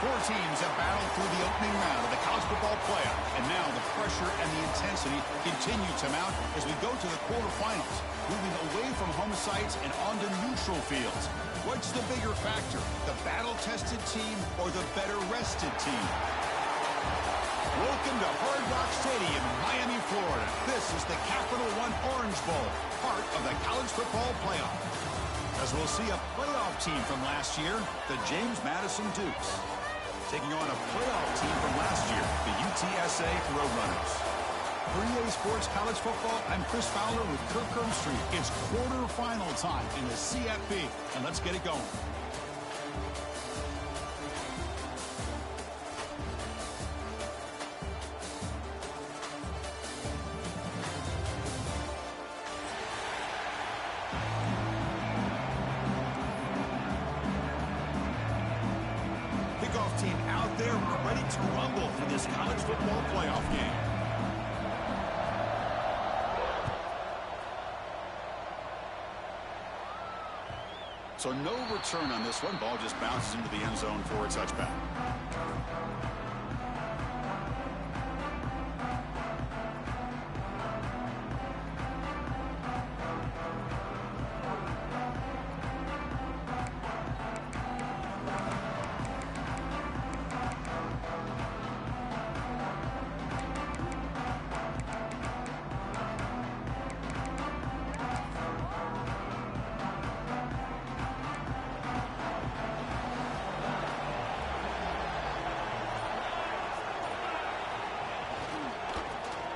Four teams have battled through the opening round of the college football playoff, and now the pressure and the intensity continue to mount as we go to the quarterfinals, moving away from home sites and onto neutral fields. What's the bigger factor, the battle-tested team or the better-rested team? Welcome to Hard Rock Stadium in Miami, Florida. This is the Capital One Orange Bowl, part of the college football playoff. As we'll see a playoff team from last year, the James Madison Dukes, taking on a playoff team from last year, the UTSA Roadrunners. For EA Sports College Football, I'm Chris Fowler with Kirk Herbstreit. It's quarterfinal time in the CFP, and let's get it going. Kickoff team out there ready to rumble for this college football playoff game. So no return on this one. Ball just bounces into the end zone for a touchback.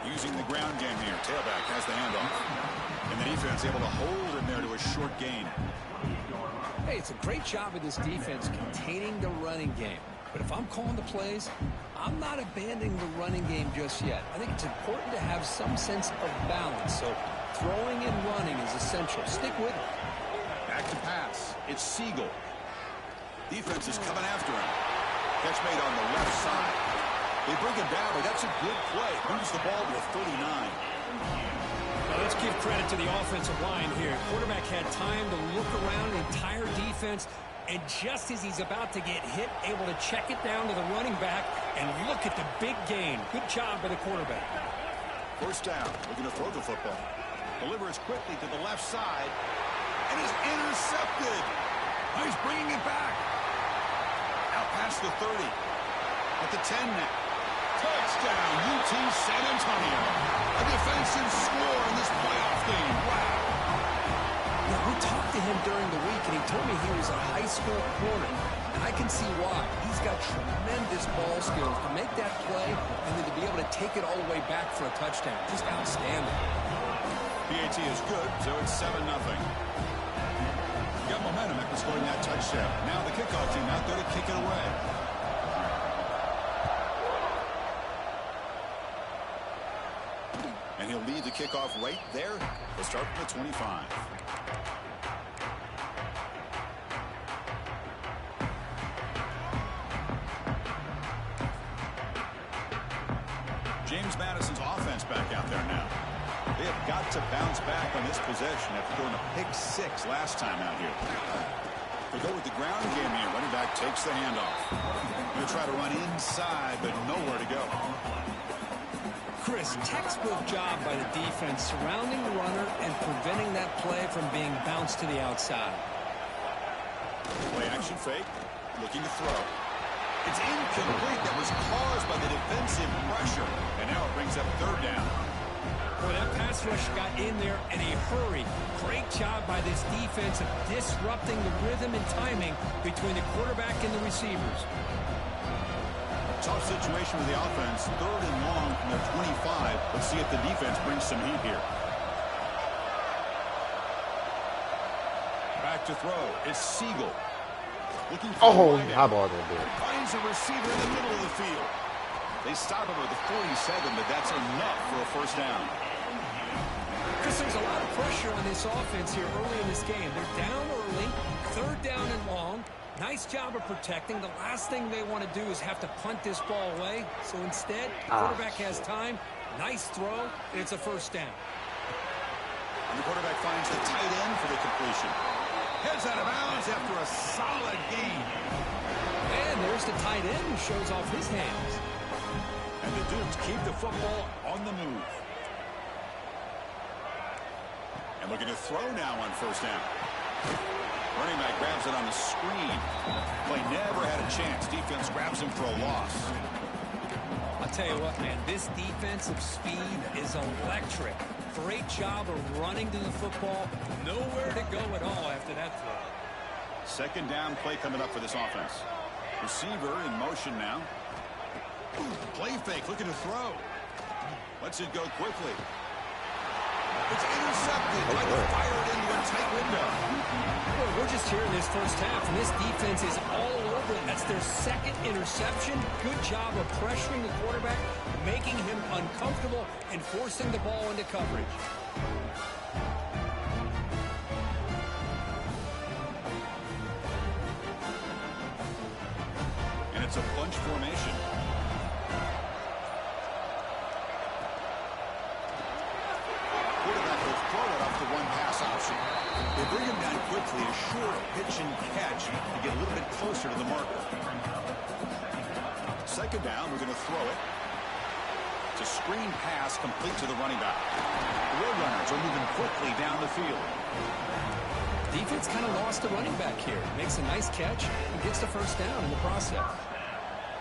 Using the ground game here. Tailback has the handoff. And the defense able to hold him there to a short gain. Hey, it's a great job of this defense containing the running game. But if I'm calling the plays, I'm not abandoning the running game just yet. I think it's important to have some sense of balance. So throwing and running is essential. Stick with it. Back to pass. It's Siegel. Defense is coming after him. Catch made on the left side. They bring him down, but that's a good play. Moves the ball to a 39. Now let's give credit to the offensive line here. Quarterback had time to look around the entire defense, and just as he's about to get hit, able to check it down to the running back, and look at the big gain. Good job by the quarterback. First down, looking to throw the football. Delivers quickly to the left side, and is intercepted. Now he's bringing it back. Out past the 30. At the 10 now. Touchdown, UT San Antonio. A defensive score in this playoff game. Wow. Yeah, we talked to him during the week, and he told me he was a high school corner. And I can see why. He's got tremendous ball skills to make that play and then to be able to take it all the way back for a touchdown. Just outstanding. PAT is good, so it's 7-0. Got momentum after scoring that touchdown. Now the kickoff team out there to kick it away. And he'll lead the kickoff right there. He'll start from the 25. James Madison's offense back out there now. They have got to bounce back on this possession after throwing a pick-6 last time out here. They go with the ground game here. Running back takes the handoff. Going to try to run inside, but nowhere to go. Chris, textbook job by the defense surrounding the runner and preventing that play from being bounced to the outside. Play action fake, looking to throw. It's incomplete. That was caused by the defensive pressure. And now it brings up third down. Boy, that pass rush got in there in a hurry. Great job by this defense of disrupting the rhythm and timing between the quarterback and the receivers. Tough situation with the offense. 3rd and long from their 25. Let's see if the defense brings some heat here. Back to throw. It's Siegel. Looking for how about that? Finds a receiver in the middle of the field. They stop him at the 47, but that's enough for a first down. Chris, there's a lot of pressure on this offense here early in this game. They're down early, third down and long. Nice job of protecting. The last thing they want to do is have to punt this ball away. So instead, the quarterback has time. Nice throw, and it's a first down. And the quarterback finds the tight end for the completion. Heads out of bounds after a solid gain. And there's the tight end who shows off his hands. And the Dukes keep the football on the move. And looking to throw now on first down. Running back grabs it on the screen. Play never had a chance. Defense grabs him for a loss. I'll tell you what, man, this defensive speed is electric. Great job of running to the football. Nowhere to go at all after that throw. Second down play coming up for this offense. Receiver in motion now. Play fake, looking to throw. Lets it go quickly. It's intercepted. Trying to fire it into a tight window. Well, we're just here in this first half, and this defense is all over it. That's their second interception. Good job of pressuring the quarterback, making him uncomfortable, and forcing the ball into coverage. And it's a bunch formation. Quarterback will throw it off the one pass option. They bring him down quickly, a short pitch and catch to get a little bit closer to the marker. Second down, we're going to throw it. It's a screen pass complete to the running back. The Roadrunners are moving quickly down the field. Defense kind of lost the running back here. Makes a nice catch and gets the first down in the process.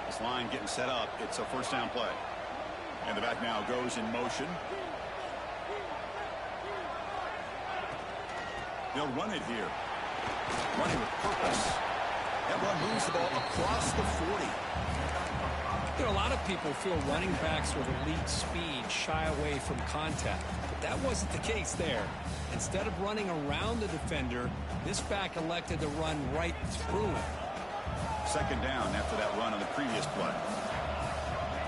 This line getting set up. It's a first down play. And the back now goes in motion. They'll run it here. Running with purpose. That run moves the ball across the 40. You know, a lot of people feel running backs with elite speed shy away from contact. But that wasn't the case there. Instead of running around the defender, this back elected to run right through him. Second down after that run on the previous play.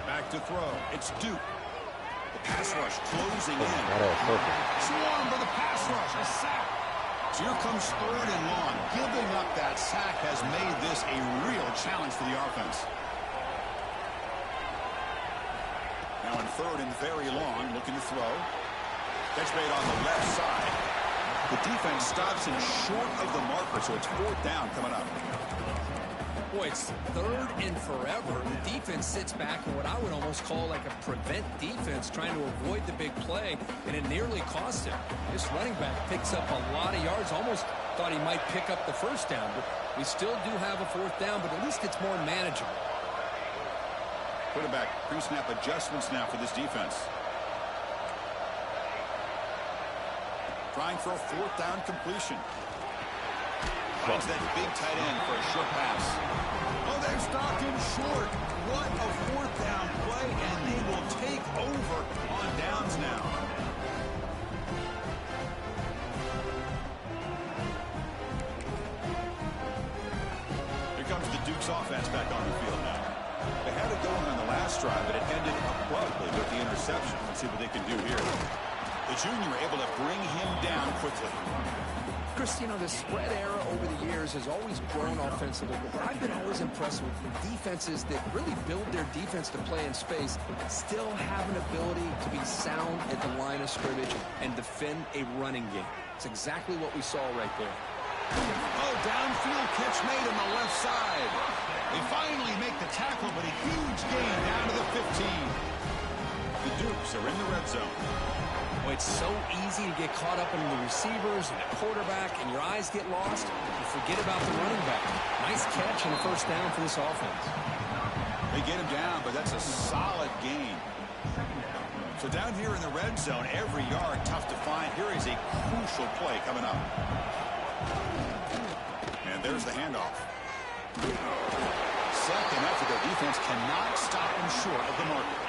Back to throw. It's Duke. The pass rush closing in. Swarm for the pass rush. A sack. So here comes third and long. Giving up that sack has made this a real challenge for the offense. Now in third and very long, looking to throw. Catch made on the left side. The defense stops him short of the marker, so it's fourth down coming up. Boy, it's third and forever. The defense sits back in what I would almost call like a prevent defense, trying to avoid the big play, and it nearly cost him. This running back picks up a lot of yards. Almost thought he might pick up the first down, but we still do have a fourth down, but at least it's more manageable. Quarterback pre-snap adjustments now for this defense. Trying for a fourth down completion. Finds that big tight end for a short pass. Oh, they've stopped him short. What a fourth down play, and they will take over on downs now. Here comes the Dukes offense back on the field now. They had it going on the last drive, but it ended abruptly with the interception. Let's see what they can do here. The junior able to bring him down quickly. Chris, you know, the spread era over the years has always grown offensively, but I've been always impressed with defenses that really build their defense to play in space, still have an ability to be sound at the line of scrimmage and defend a running game. It's exactly what we saw right there. Oh, downfield catch made on the left side. They finally make the tackle, but a huge gain down to the 15. The Dukes are in the red zone. Well, it's so easy to get caught up in the receivers and the quarterback, and your eyes get lost. You forget about the running back. Nice catch and a first down for this offense. They get him down, but that's a solid gain. So down here in the red zone, every yard tough to find. Here is a crucial play coming up. And there's the handoff. Second after their defense cannot stop him short of the marker.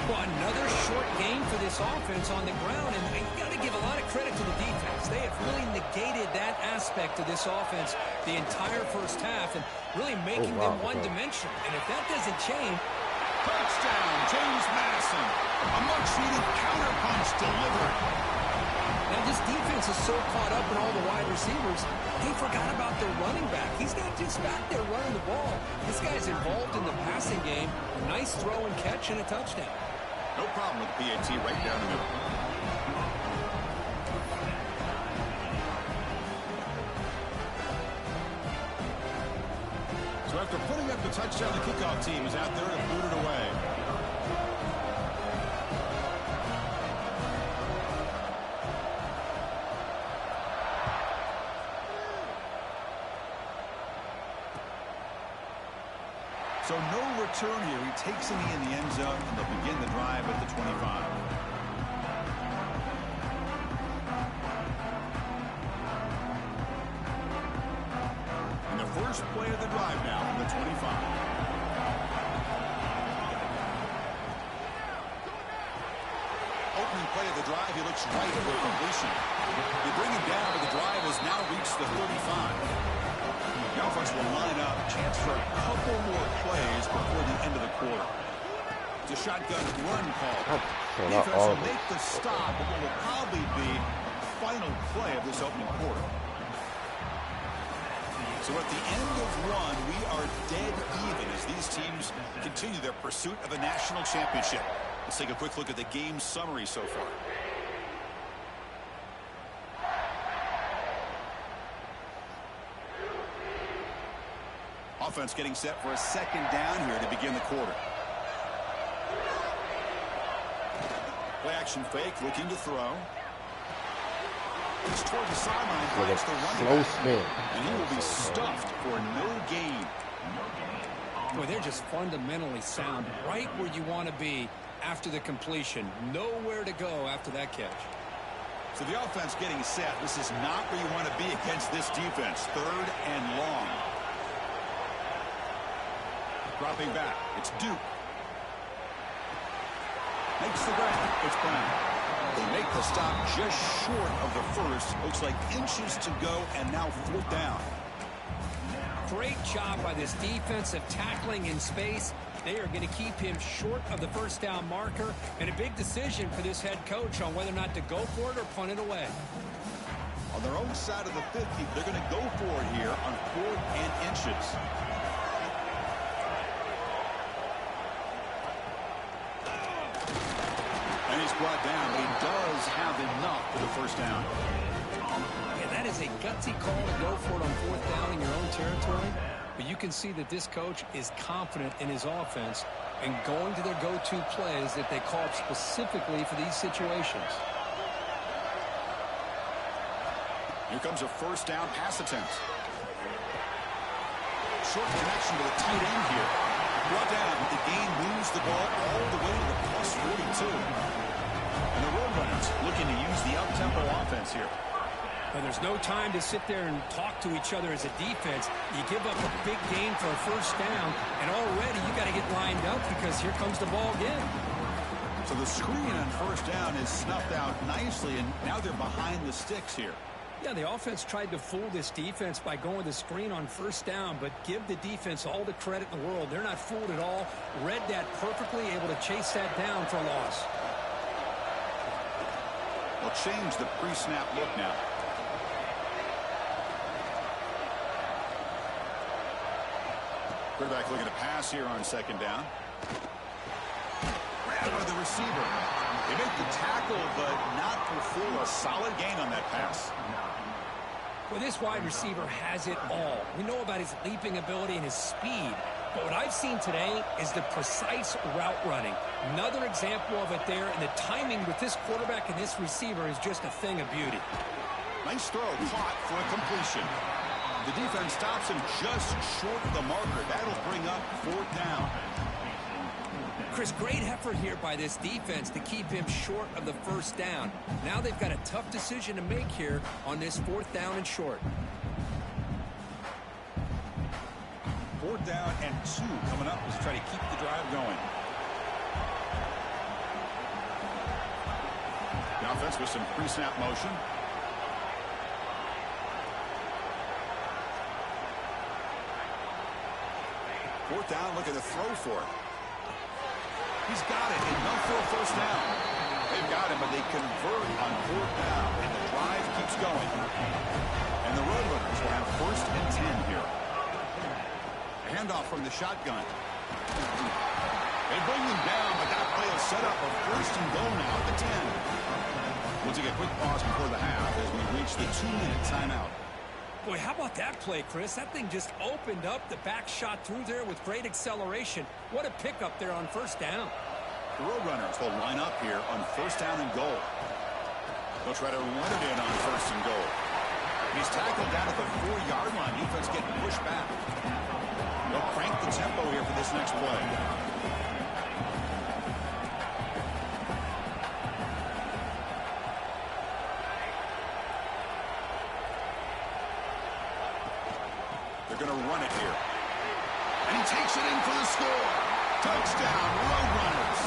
Well, another short game for this offense on the ground, and you got to give a lot of credit to the defense. They have really negated that aspect of this offense the entire first half and really making them one-dimensional. And if that doesn't change... Touchdown, James Madison. A much-needed counterpunch delivered. This defense is so caught up in all the wide receivers, they forgot about their running back. He's not just back there running the ball. This guy's involved in the passing game. A nice throw and catch and a touchdown. No problem with the PAT right down the middle. So after putting up the touchdown, the kickoff team is out there to boot it away. So no return here. He takes a knee in the end zone, and they'll begin the drive at the 25. And the first play of the drive now from the 25. Opening play of the drive, he looks right for completion. They bring him down, but the drive has now reached the 35. The offense will line up. Chance for a couple more plays before the end of the quarter. It's a shotgun run call. Defense will make the stop, but what will probably be the final play of this opening quarter. So at the end of one, we are dead even as these teams continue their pursuit of a national championship. Let's take a quick look at the game summary so far. Offense getting set for a second down here to begin the quarter. Play action fake, looking to throw. It's toward the sideline, finds the running back, and he will be stuffed for no gain. Boy, they're just fundamentally sound, right where you want to be after the completion. Nowhere to go after that catch. So the offense getting set. This is not where you want to be against this defense. Third and long. Dropping back. It's Duke. Makes the grab. It's Brown. They make the stop just short of the first. Looks like inches to go, and now fourth down. Great job by this defensive tackling in space. They are going to keep him short of the first down marker, and a big decision for this head coach on whether or not to go for it or punt it away. On their own side of the 50, they're going to go for it here on 4th and inches. And he's brought down, but he does have enough for the first down. Yeah, that is a gutsy call to go for it on 4th down in your own territory. But you can see that this coach is confident in his offense and going to their go-to plays that they call up specifically for these situations. Here comes a first down pass attempt. Short connection to the tight end here. Brought down, but the gain moves the ball all the way to the plus 42. And the Roadrunners looking to use the up-tempo offense here. And there's no time to sit there and talk to each other as a defense. You give up a big gain for a first down, and already you got to get lined up because here comes the ball again. So the screen on first down is snuffed out nicely, and now they're behind the sticks here. Yeah, the offense tried to fool this defense by going the screen on first down, but give the defense all the credit in the world. They're not fooled at all. Read that perfectly, able to chase that down for a loss. They'll change the pre-snap look now. Quarterback looking to pass here on second down. Grab by the receiver. They make the tackle, but not before a solid gain on that pass. Well, this wide receiver has it all. We know about his leaping ability and his speed. But what I've seen today is the precise route running. Another example of it there, and the timing with this quarterback and this receiver is just a thing of beauty. Nice throw, caught for a completion. The defense stops him just short of the marker. That'll bring up fourth down. Chris, great effort here by this defense to keep him short of the first down. Now they've got a tough decision to make here on this fourth down and short. Fourth down and 2 coming up as they try to keep the drive going. The offense with some pre-snap motion. Fourth down, looking to throw for it. He's got it, enough for a first down. They got him, but they convert on 4th down, and the drive keeps going. And the Roadrunners will have 1st and 10 here. A handoff from the shotgun. They bring them down, but that play will set up a 1st and goal now at the 10. We'll take a quick pause before the half as we reach the 2-minute timeout. Boy, how about that play, Chris? That thing just opened up. The back shot through there with great acceleration. What a pickup there on 1st down. The Roadrunners will line up here on 1st down and goal. They'll try to run it in on 1st and goal. He's tackled down at the 4-yard line. Defense getting pushed back. They'll crank the tempo here for this next play. They're going to run it here. And he takes it in for the score. Touchdown, Roadrunners.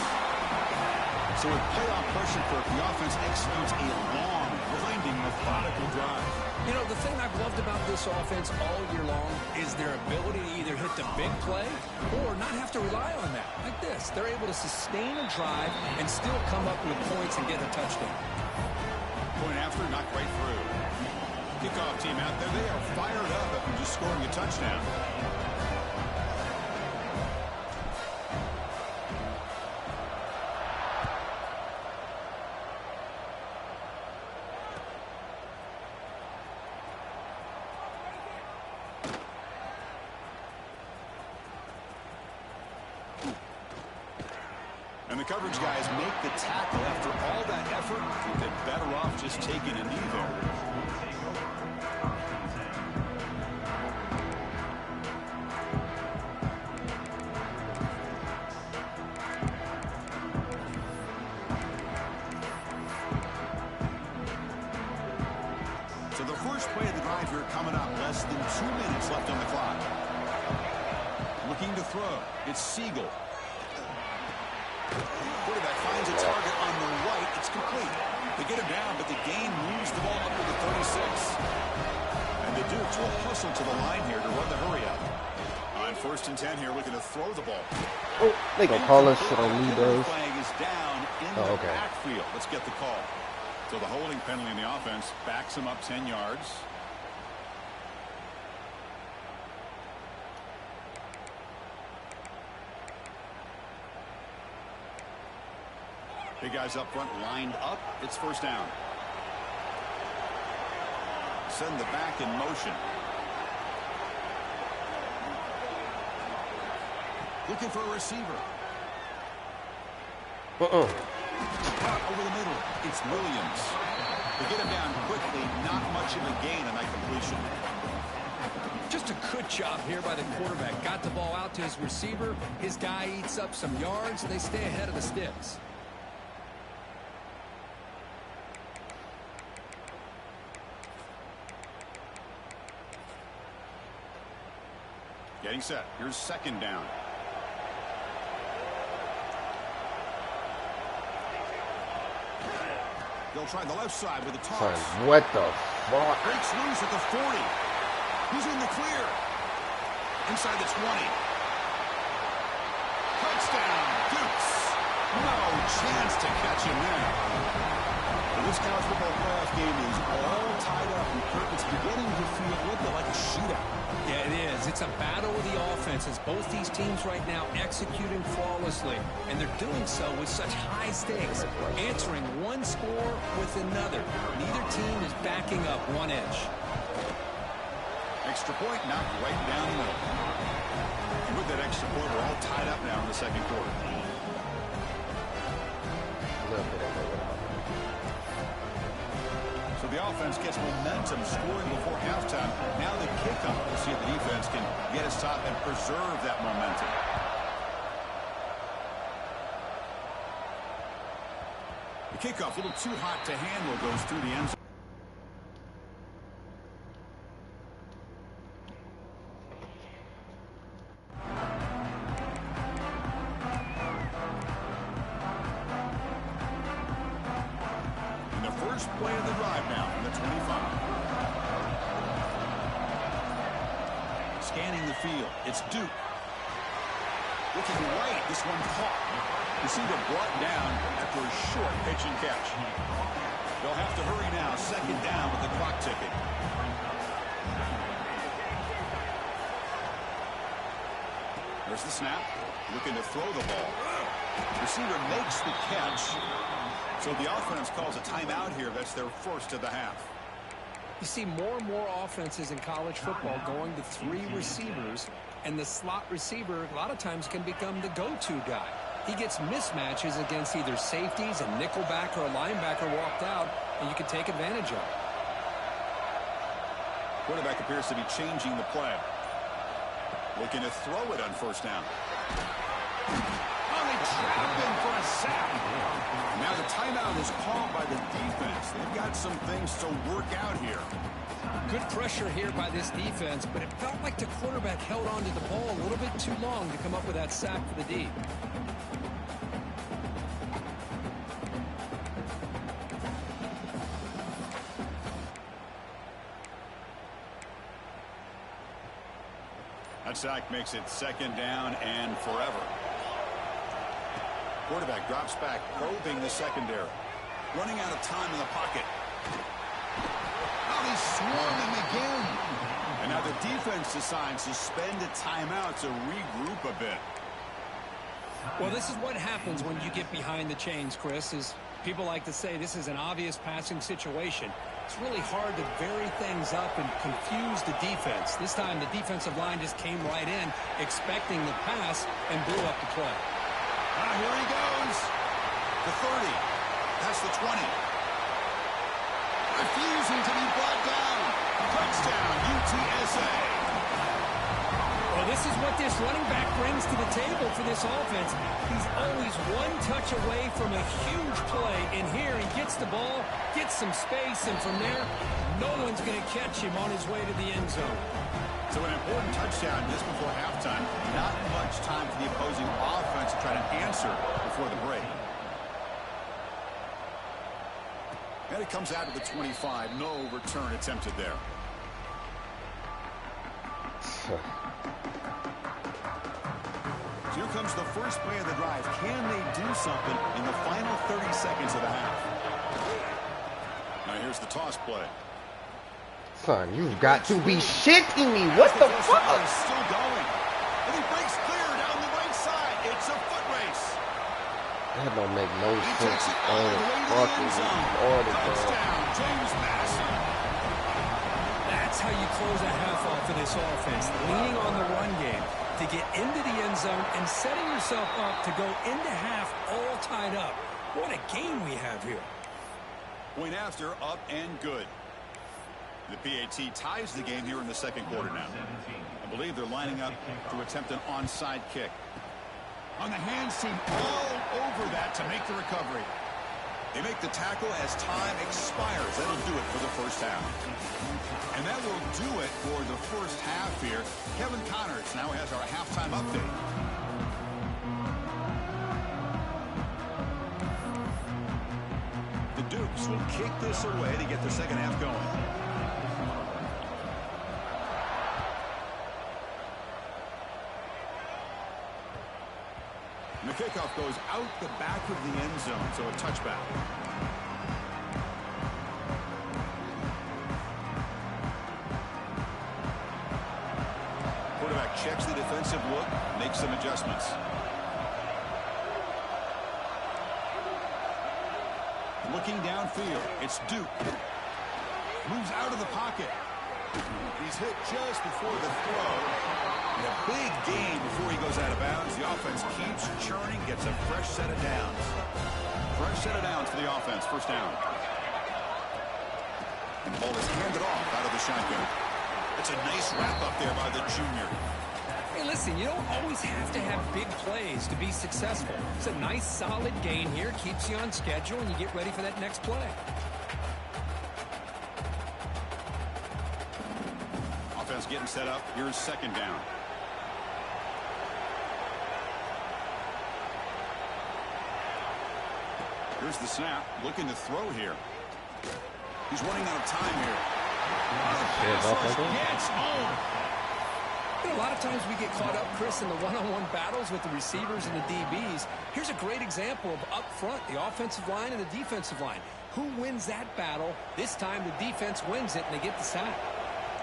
So with playoff pressure for it, the offense executes a long, grinding, methodical drive. You know, the thing I've loved about this offense all year long is their ability to either hit the big play or not have to rely on that. Like this, they're able to sustain a drive and still come up with points and get a touchdown. Point after, not quite through. Kickoff team out there, they are fired up after just scoring a touchdown. And the coverage guys make the tackle. After all that effort, they're better off just taking a knee there. So the first play of the drive here coming up. Less than 2 minutes left on the clock. Looking to throw. It's Siegel. Quarterback finds a target on the right. It's complete. They get him down, but the gain moves the ball up to the 36. And they do it to a hustle to the line here to run the hurry up. On 1st and 10 here, looking to throw the ball. Oh, they gonna call us shit on lead those. Flag is down in the backfield. Let's get the call. So the holding penalty in the offense backs him up 10 yards. Big guys up front lined up. It's 1st down. Send the back in motion. Looking for a receiver. Over the middle. It's Williams. They get him down quickly. Not much of a gain on that completion. Just a good job here by the quarterback. Got the ball out to his receiver. His guy eats up some yards, and they stay ahead of the sticks. Getting set. Here's 2nd down. They'll try the left side with a toss. Son, what the fuck? Breaks loose at the 40. He's in the clear. Inside the 20. Touchdown, Dukes. No chance to catch him there. And this college football playoff game is all tied up. And it's beginning to feel a little bit like a shootout. Yeah, it is. It's a battle with the offenses. Both these teams right now executing flawlessly, and they're doing so with such high stakes, answering one score with another. Neither team is backing up one inch. Extra point knocked right down the middle. And with that extra point, we're all tied up now in the 2nd quarter. So the offense gets momentum, scoring before halftime. Now the kickoff. We'll see if the defense can get us top and preserve that momentum. The kickoff, a little too hot to handle, goes through the end zone. First play of the drive now from the 25. Scanning the field. It's Duke. Looking right. This one caught. Receiver brought down after a short pitch and catch. They'll have to hurry now. Second down with the clock ticking. There's the snap. Looking to throw the ball. Receiver makes the catch. So the offense calls a timeout here. That's their first of the half. You see more and more offenses in college football going to 3 receivers, and the slot receiver a lot of times can become the go-to guy. He gets mismatches against either safeties, a nickelback, or a linebacker walked out, and you can take advantage of it. Quarterback appears to be changing the play. Looking to throw it on first down. Oh, they trap him for a sack. Now the timeout is called by the defense. They've got some things to work out here. Good pressure here by this defense, but it felt like the quarterback held on to the ball a little bit too long to come up with that sack for the D. That sack makes it second down and forever. Quarterback drops back, probing the secondary. Running out of time in the pocket. Oh, they swarm him again. And now the defense decides to spend a timeout to regroup a bit. Well, this is what happens when you get behind the chains, Chris, is people like to say this is an obvious passing situation. It's really hard to vary things up and confuse the defense. This time the defensive line just came right in, expecting the pass, and blew up the play. Here he goes. The 30. That's the 20. Refusing to be brought down. Touchdown, UTSA. Well, this is what this running back brings to the table for this offense. He's always one touch away from a huge play. And here he gets the ball, gets some space, and from there, no one's going to catch him on his way to the end zone. So an important touchdown just before halftime. Not much time for the opposing offense to try to answer before the break. And it comes out of the 25. No return attempted there. So here comes the first play of the drive. Can they do something in the final 30 seconds of the half? Now here's the toss play. Son, you've got to be shitting me. What the fuck? Still going. And he breaks clear down the right side. It's a foot race. That don't make no sense. Oh, fucking retarded, bro. Touchdown, James Madison. That's how you close a half off of this offense. Leaning on the run game to get into the end zone and setting yourself up to go into half all tied up. What a game we have here. Point after, up and good. The PAT ties the game here in the second quarter now. I believe they're lining up to attempt an onside kick. On the hands team all over that to make the recovery. They make the tackle as time expires. That'll do it for the first half. And that will do it for the first half here. Kevin Connors now has our halftime update. The Dukes will kick this away to get the second half going. And the kickoff goes out the back of the end zone, so a touchback. Quarterback checks the defensive look, makes some adjustments. Looking downfield, it's Duke. Moves out of the pocket. He's hit just before the throw. And a big gain before he goes out of bounds. The offense keeps churning, gets a fresh set of downs. Fresh set of downs for the offense. First down. And the ball is handed off out of the shotgun. That's a nice wrap up there by the junior. Hey, listen, you don't always have to have big plays to be successful. It's a nice, solid gain here. Keeps you on schedule, and you get ready for that next play. Offense getting set up. Here's second down. Here's the snap. Looking to throw here. He's running out of time here. Gets home. You know, a lot of times we get caught up, Chris, in the one-on-one battles with the receivers and the DBs. Here's a great example of up front, the offensive line and the defensive line. Who wins that battle? This time the defense wins it, and they get the sack.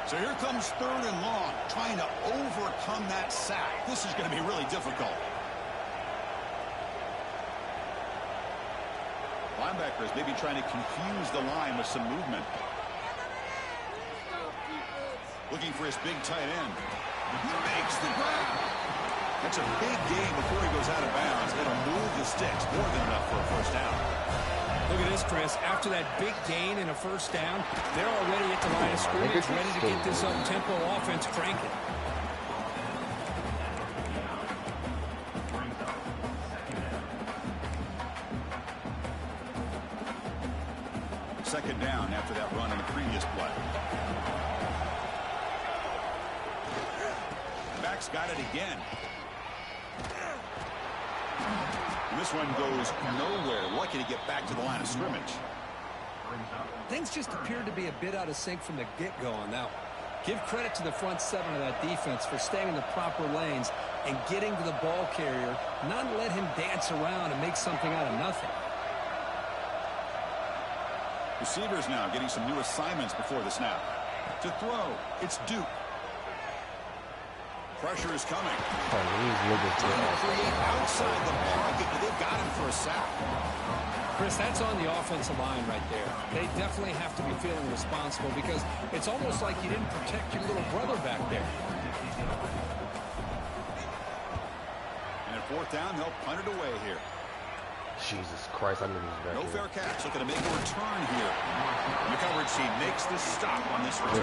So here comes 3rd and long, trying to overcome that sack. This is going to be really difficult. Linebackers maybe trying to confuse the line with some movement. Looking for his big tight end. He makes the grab. That's a big gain before he goes out of bounds. It'll move the sticks, more than enough for a first down. Look at this, Chris. After that big gain and a first down, they're already at the line of scrimmage, ready to get this up-tempo offense cranking. Second down after that run in the previous play. Back's got it again. And this one goes nowhere. Lucky to get back to the line of scrimmage. Things just appeared to be a bit out of sync from the get-go on that one. Give credit to the front 7 of that defense for staying in the proper lanes and getting to the ball carrier, not let him dance around and make something out of nothing. Receivers now getting some new assignments before the snap. To throw, it's Duke. Pressure is coming. Outside the pocket, but they've got him for a sack. Chris, that's on the offensive line right there. They definitely have to be feeling responsible because it's almost like you didn't protect your little brother back there. And at 4th down, they'll punt it away here. Jesus Christ, I knew he was back No here. fair catch. Looking to make a return here. In the coverage, he makes the stop on this return.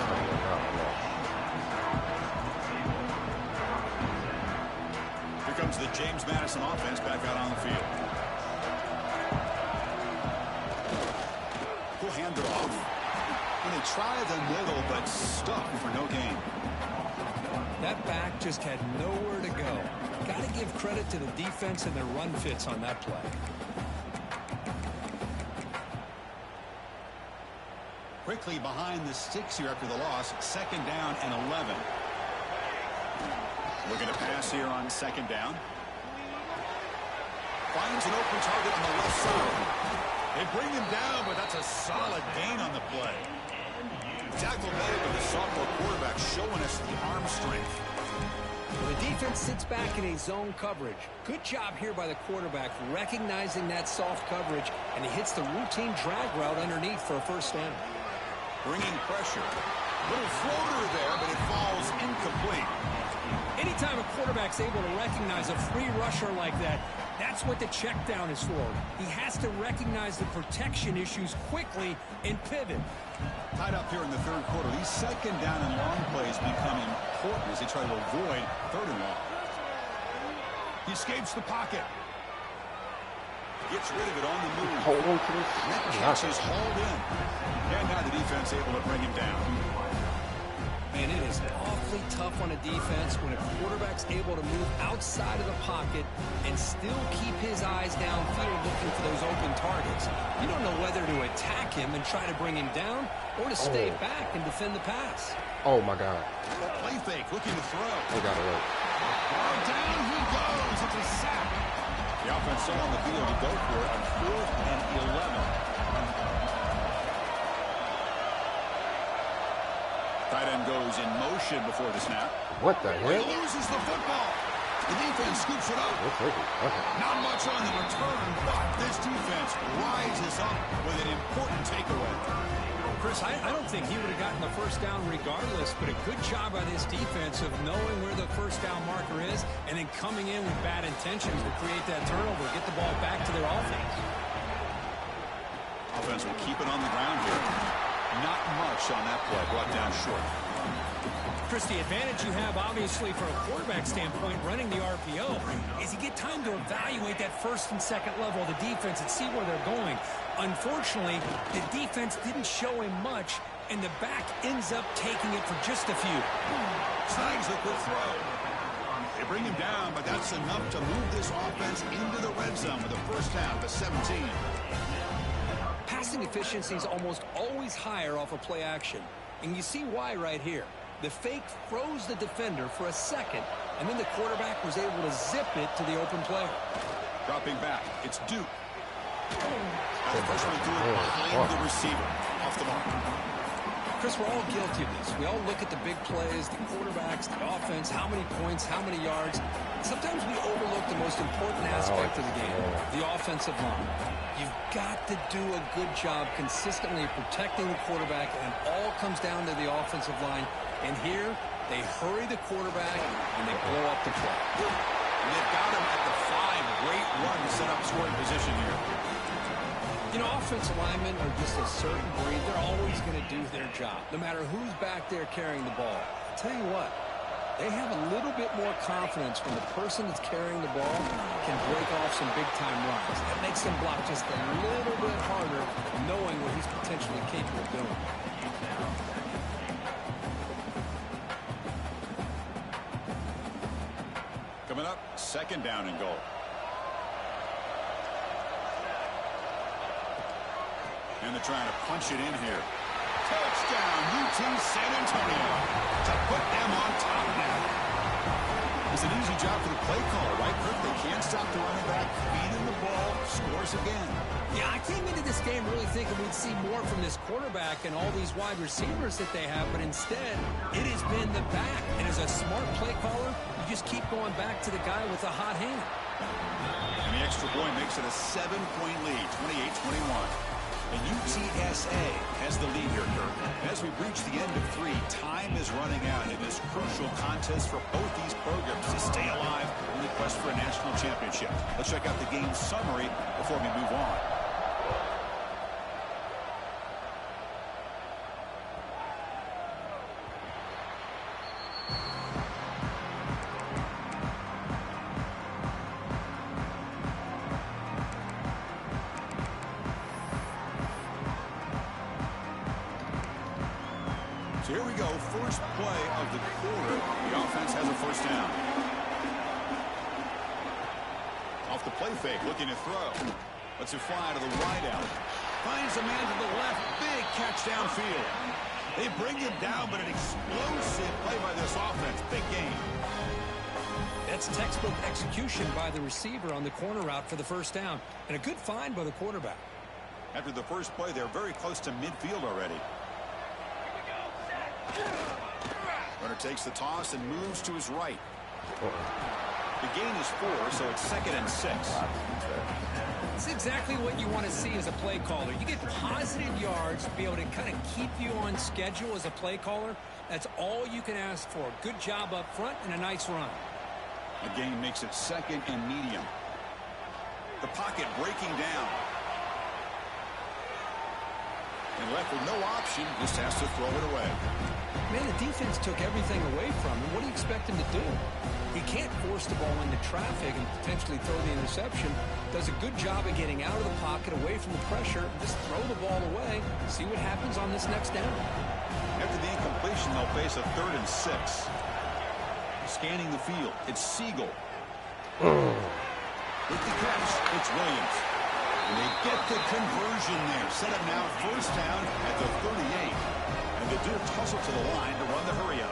Here comes the James Madison offense back out on the field. He'll hand it off. And they try the middle, but stuck for no gain. That back just had nowhere to go. Got to give credit to the defense and their run fits on that play. Quickly behind the sticks here after the loss. 2nd down and 11. Looking to pass here on 2nd down. Finds an open target on the left side. They bring him down, but that's a solid gain on the play. Tackle made with the sophomore quarterback showing us the arm strength. Well, the defense sits back in a zone coverage. Good job here by the quarterback recognizing that soft coverage, and he hits the routine drag route underneath for a first down. Bringing pressure. Little floater there, but it falls incomplete. Anytime a quarterback's able to recognize a free rusher like that, that's what the check down is for. He has to recognize the protection issues quickly and pivot. Tied up here in the 3rd quarter. These 2nd down and long plays become important as they try to avoid 3rd and long. He escapes the pocket. Gets rid of it on the move. Hold on to this. That catch is hauled in. And now the defense able to bring him down. And it is awfully tough on a defense when a quarterback's able to move outside of the pocket and still keep his eyes downfield looking for those open targets. You don't know whether to attack him and try to bring him down or to stay back and defend the pass. Oh, my God. Play fake, looking to throw. They got it right. Down he goes. It's a sack. The offense still on the field to go for it on 4th and 11. Tight end goes in motion before the snap. What the He hell? loses the football. The defense scoops it up. Okay. Not much on the return, but this defense rises up with an important takeaway. Chris, I don't think he would have gotten the first down regardless, but a good job by this defense of knowing where the first down marker is and then coming in with bad intentions to create that turnover, get the ball back to their offense. Offense will keep it on the ground here. Not much on that play, brought down short. Chris, the advantage you have, obviously, from a quarterback standpoint, running the RPO, is you get time to evaluate that first and second level of the defense and see where they're going. Unfortunately, the defense didn't show him much, and the back ends up taking it for just a few. Snags the quick throw. They bring him down, but that's enough to move this offense into the red zone with a first down to 17. Passing efficiency is almost always higher off of play action, and you see why right here. The fake froze the defender for a second, and then the quarterback was able to zip it to the open player. Dropping back, it's Duke. The first one threw it behind the receiver. Off the mark. Chris, we're all guilty of this. We all look at the big plays, the quarterbacks, the offense, how many points, how many yards. Sometimes we overlook the most important aspect of the game, the offensive line. You've got to do a good job consistently protecting the quarterback, and it all comes down to the offensive line. And here, they hurry the quarterback, and they blow up the play. And they've got him at the 5. Great run to set up scoring position here. You know, offensive linemen are just a certain breed. They're always going to do their job, no matter who's back there carrying the ball. I'll tell you what, they have a little bit more confidence when the person that's carrying the ball can break off some big-time runs. That makes them block just a little bit harder, knowing what he's potentially capable of doing. Coming up, 2nd down and goal. And they're trying to punch it in here. Touchdown, UT San Antonio, to put them on top now. It's an easy job for the play caller, right, Kirk? They can't stop the running back, feeding the ball, scores again. Yeah, I came into this game really thinking we'd see more from this quarterback and all these wide receivers that they have, but instead, it has been the back. And as a smart play caller, you just keep going back to the guy with the hot hand. And the extra point makes it a 7-point lead, 28-21. And UTSA has the lead here, Kirk. As we reach the end of 3, time is running out in this crucial contest for both these programs to stay alive in the quest for a national championship. Let's check out the game summary before we move on. So here we go, first play of the quarter. The offense has a first down. Off the play fake, looking to throw. Lets it fly to the wideout. Finds a man to the left, big catch downfield. They bring him down, but an explosive play by this offense. Big game. That's textbook execution by the receiver on the corner route for the first down. And a good find by the quarterback. After the first play, they're very close to midfield already. Runner takes the toss and moves to his right. The gain is 4, so it's 2nd and 6. It's exactly what you want to see as a play caller. You get positive yards to be able to kind of keep you on schedule as a play caller. That's all you can ask for. Good job up front and a nice run. The gain makes it 2nd and medium. The pocket breaking down. And left with no option, just has to throw it away. Man, the defense took everything away from him. What do you expect him to do? He can't force the ball into traffic and potentially throw the interception. Does a good job of getting out of the pocket, away from the pressure, just throw the ball away, see what happens on this next down. After the incompletion, they'll face a 3rd and 6. Scanning the field, it's Siegel. With the catch, it's Williams. And they get the conversion there. Set up now, first down at the 38. And the Duke tussle to the line to run the hurry up.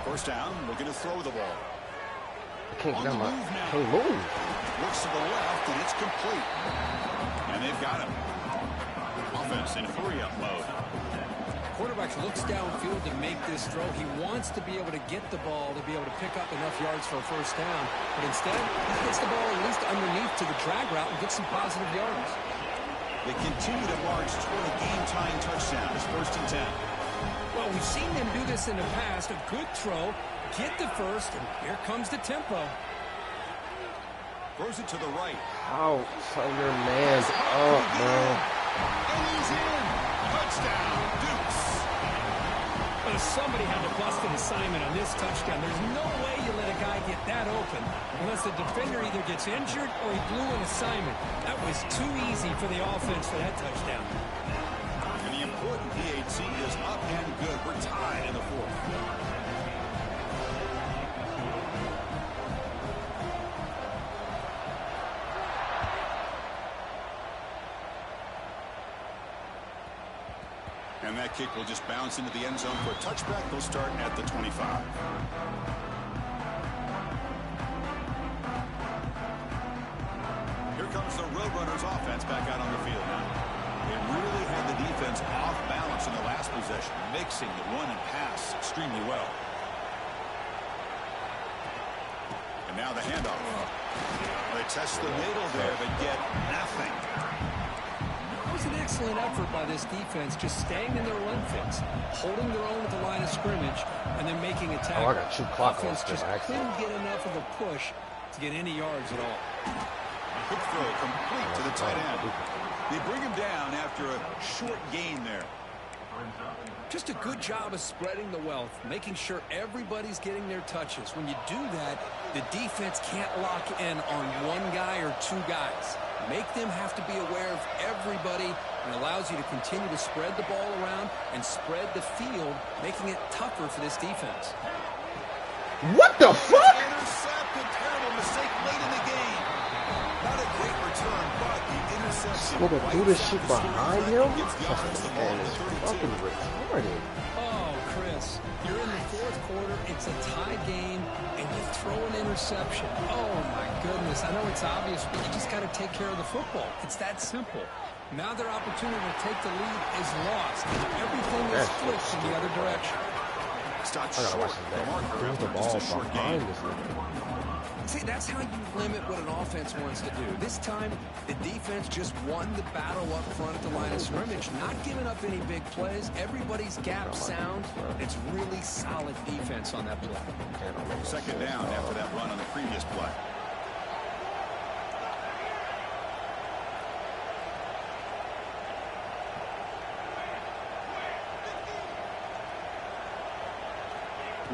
First down, looking to throw the ball. On the move now. Looks to the left, and it's complete. And they've got him. Offense in hurry-up mode. Quarterback looks downfield to make this throw. He wants to be able to get the ball to be able to pick up enough yards for a first down. But instead, he gets the ball at least underneath to the drag route and gets some positive yards. They continue to march toward a game-tying touchdown. It's 1st and 10. Well, we've seen them do this in the past. A good throw, get the first, and here comes the tempo. Throws it to the right. Oh, so your man's up, bro. And he's in. Touchdown, Dukes. Well, somebody had to bust an assignment on this touchdown. There's no way you let a guy get that open unless the defender either gets injured or he blew an assignment. That was too easy for the offense for that touchdown. And the important PAT is up and good. We're tied in the 4th. And that That kick will just bounce into the end zone for a touchback. They'll start at the 25. Here comes the Roadrunners offense back out on the field now. They really had the defense off balance in the last possession, mixing the run and pass extremely well. And now the handoff. They test the middle there, but get nothing. It was an excellent effort by this defense, just staying in their run fits, holding their own at the line of scrimmage, and then making a tackle. Oh, I got 2 clock offense on just couldn't get enough of a push to get any yards at all. Quick throw complete to the tight end. They bring him down after a short gain there. Just a good job of spreading the wealth, making sure everybody's getting their touches. When you do that, the defense can't lock in on one guy or 2 guys. Make them have to be aware of everybody, and allows you to continue to spread the ball around and spread the field, making it tougher for this defense. What the fuck? Intercepted. Terrible mistake late in the game. Not a great return, but the interception. Nigga do this shit behind him? Man, it's fucking retarded. Oh, Chris, you're in the 4th quarter. It's a tie game, and you throw an interception. Oh, my goodness. I know it's obvious, but you just got to take care of the football. It's that simple. Now their opportunity to take the lead is lost, and everything is flipped in the other direction. Stop I gotta watch short. this The marker Where's the after ball just a short behind game. this nigga? See, that's how you limit what an offense wants to do. This time, the defense just won the battle up front at the line of scrimmage, not giving up any big plays. Everybody's gap sound. It's really solid defense on that play. Second down after that run on the previous play.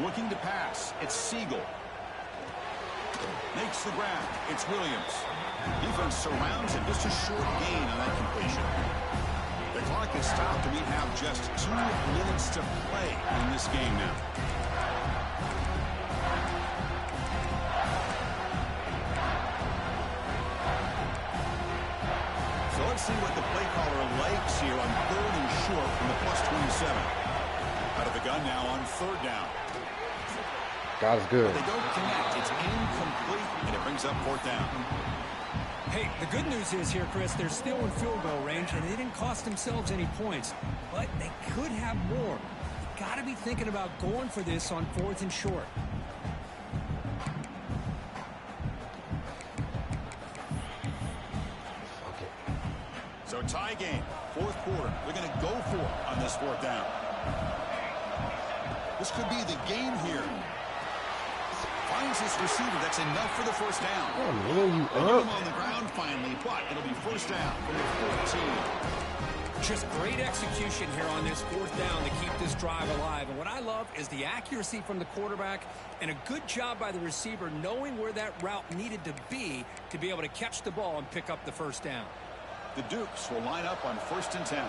Looking to pass. It's Siegel. Makes the grab. It's Williams. Defense surrounds him. Just a short gain on that completion. The clock is stopped, and we have just 2 minutes to play in this game now. So let's see what the play caller likes here on 3rd and short from the +27. Out of the gun now on 3rd down. God is good. They don't connect. It's incomplete, and it brings up 4th down. Hey, the good news is here, Chris, they're still in field goal range, and they didn't cost themselves any points. But they could have more. You got to be thinking about going for this on 4th and short. Okay. So tie game, 4th quarter. They're going to go for it on this 4th down. This could be the game here. Finds his receiver. That's enough for the 1st down. Oh, man, you They get up. him on the ground finally, but it'll be 1st down from the 14. Just great execution here on this 4th down to keep this drive alive. And what I love is the accuracy from the quarterback and a good job by the receiver knowing where that route needed to be able to catch the ball and pick up the 1st down. The Dukes will line up on 1st and 10.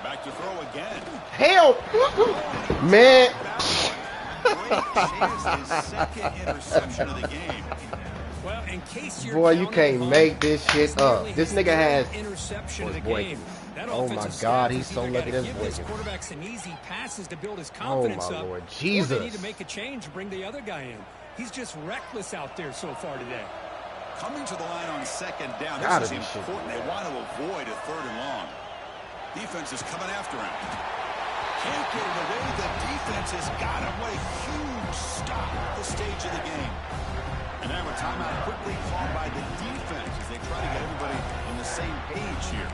Back to throw again. Help! Man. Great chance, his 2nd interception of the game. Well, in case you're Boy, you counting can't on make this shit it's up. nearly This his nigga has... interception of the Boy, game. That oh my offensive God, staff he's has so either lucky gotta that's give this Wiggins. quarterback some easy passes to build his Oh confidence my up. Lord, Or they Jesus. need to make a change and bring the other guy in. He's just reckless out there so far today. Coming to the line on 2nd down. Gotta This is be shit. important. They want to avoid a 3rd and long. Defense is coming after him. Can't get it away. The defense has got him. What a huge stop at this stage of the game. And now a timeout quickly called by the defense as they try to get everybody on the same page here.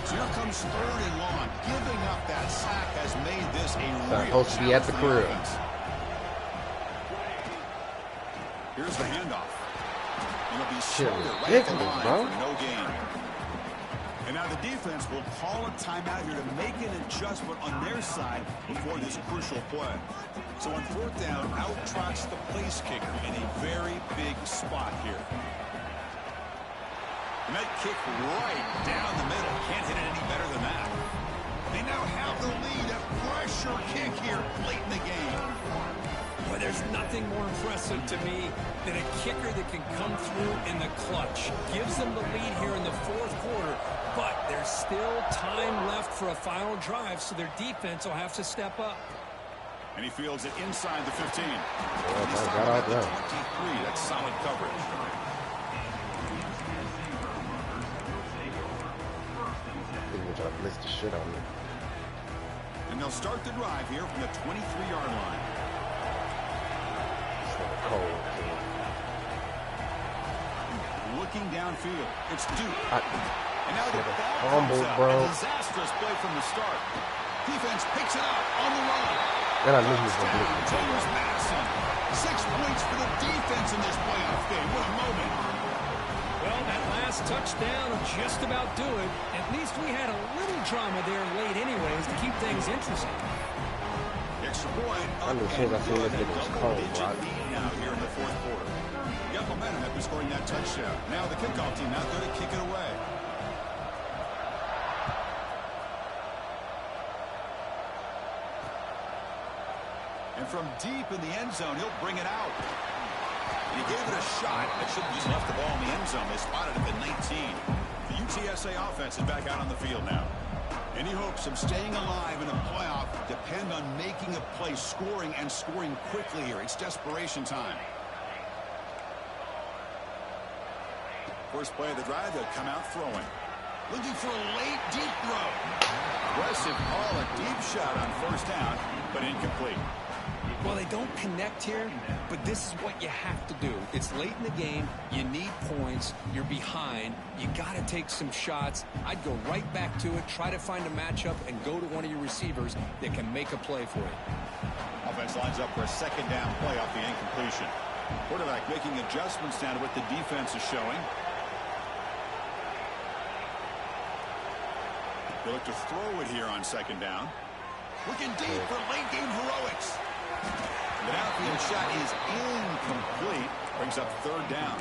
So here comes 3rd and long. Giving up that sack has made this a real Supposed to be at the challenge for crib. offense. Here's the handoff. It'll be Shit, shoulder right at the ridiculous, line bro. for no gain. And now the defense will call a timeout here to make an adjustment on their side before this crucial play. So on 4th down, out trots the place kicker in a very big spot here. And that kick right down the middle. Can't hit it any better than that. They now have the lead at sure kick here late in the game. Boy, there's nothing more impressive to me than a kicker that can come through in the clutch. Gives them the lead here in the fourth quarter, but there's still time left for a final drive, so their defense will have to step up. And he fields it inside the 15. Oh, He's got out there. 23. That's solid coverage. People try to blitz the shit on me. And they'll start the drive here from the 23-yard line. It's like cold, too. Looking downfield. It's Duke. And now the Should've ball fumbled, comes out. bro. A disastrous play from the start. Defense picks it up on the run. And I knew he was going to blitz me. James Madison. 6 points for the defense in this playoff game. What a moment. Well, that last touchdown will just about do it. At least we had a little drama there late anyways to keep things interesting. Extra point. I knew as soon as I seen this nigga was cold, bro. Now here in the fourth quarter. Got momentum after scoring that touchdown. Now the kickoff team out there to kick it away. And from deep in the end zone, he'll bring it out. He gave it a shot. That should have just left the ball in the end zone. They spotted it at 19. The UTSA offense is back out on the field now. Any hopes of staying alive in a playoff depend on making a play, scoring, and scoring quickly here. It's desperation time. First play of the drive, they'll come out throwing. Looking for a late, deep throw. Aggressive call, a deep shot on first down, but incomplete. Well, they don't connect here, but this is what you have to do. It's late in the game. You need points. You're behind. You got to take some shots. I'd go right back to it, try to find a matchup, and go to one of your receivers that can make a play for you. Offense lines up for a second down play off the incompletion. Quarterback making adjustments down to what the defense is showing. They look to throw it here on second down. Looking deep for late game heroics. The downfield shot is incomplete. Brings up third down.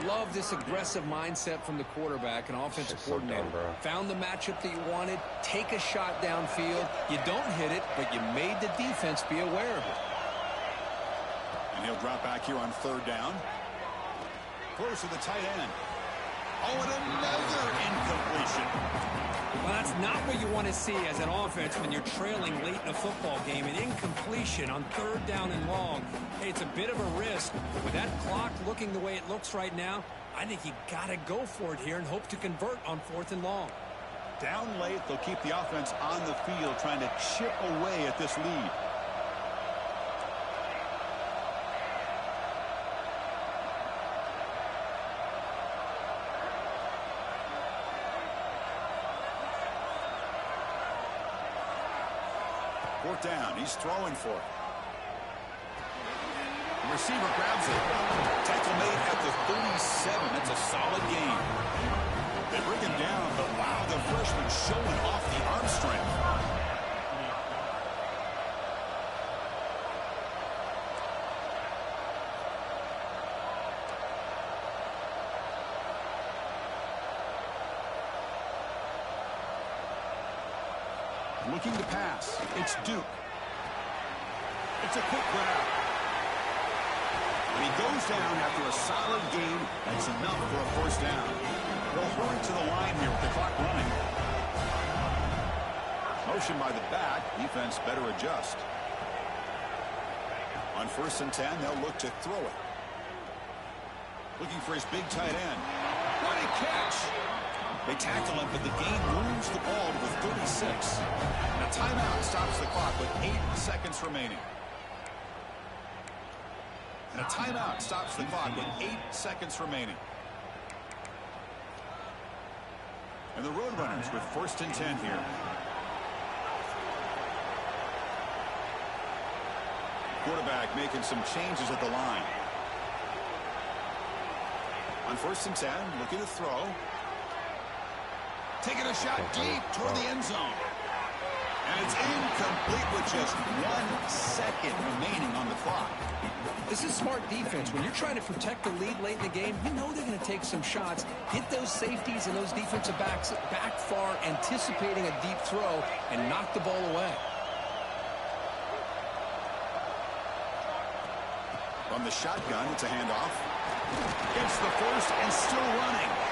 Love this aggressive mindset from the quarterback and offensive coordinator. Found the matchup that you wanted. Take a shot downfield. You don't hit it, but you made the defense be aware of it. And he'll drop back here on third down. Close to the tight end. Oh, and another incompletion. Well, that's not what you want to see as an offense when you're trailing late in a football game. An incompletion on third down and long. Hey, it's a bit of a risk, but with that clock looking the way it looks right now, I think you got to go for it here and hope to convert on fourth and long. Down late, they'll keep the offense on the field trying to chip away at this lead. Fourth down. He's throwing for it. The receiver grabs it. Tackle made at the 37. That's a solid gain. They bring him down, but wow, the freshman showing off the arm strength. Looking to pass. It's Duke. It's a quick grab. And he goes down after a solid gain. That's enough for a first down. They'll hurry to the line here with the clock running. Motion by the back. Defense better adjust. On 1st and 10, they'll look to throw it. Looking for his big tight end. What a catch! They tackle him, but the gain moves the ball to the 36. And a timeout stops the clock with 8 seconds remaining. And a timeout stops the clock with 8 seconds remaining. And the Roadrunners with 1st and 10 here. Quarterback making some changes at the line. On 1st and 10, looking to throw. Taking a shot deep toward the end zone. And it's incomplete with just 1 second remaining on the clock. This is smart defense. When you're trying to protect the lead late in the game, you know they're going to take some shots, get those safeties and those defensive backs back far, anticipating a deep throw, and knock the ball away. From the shotgun, it's a handoff. It's the first and still running.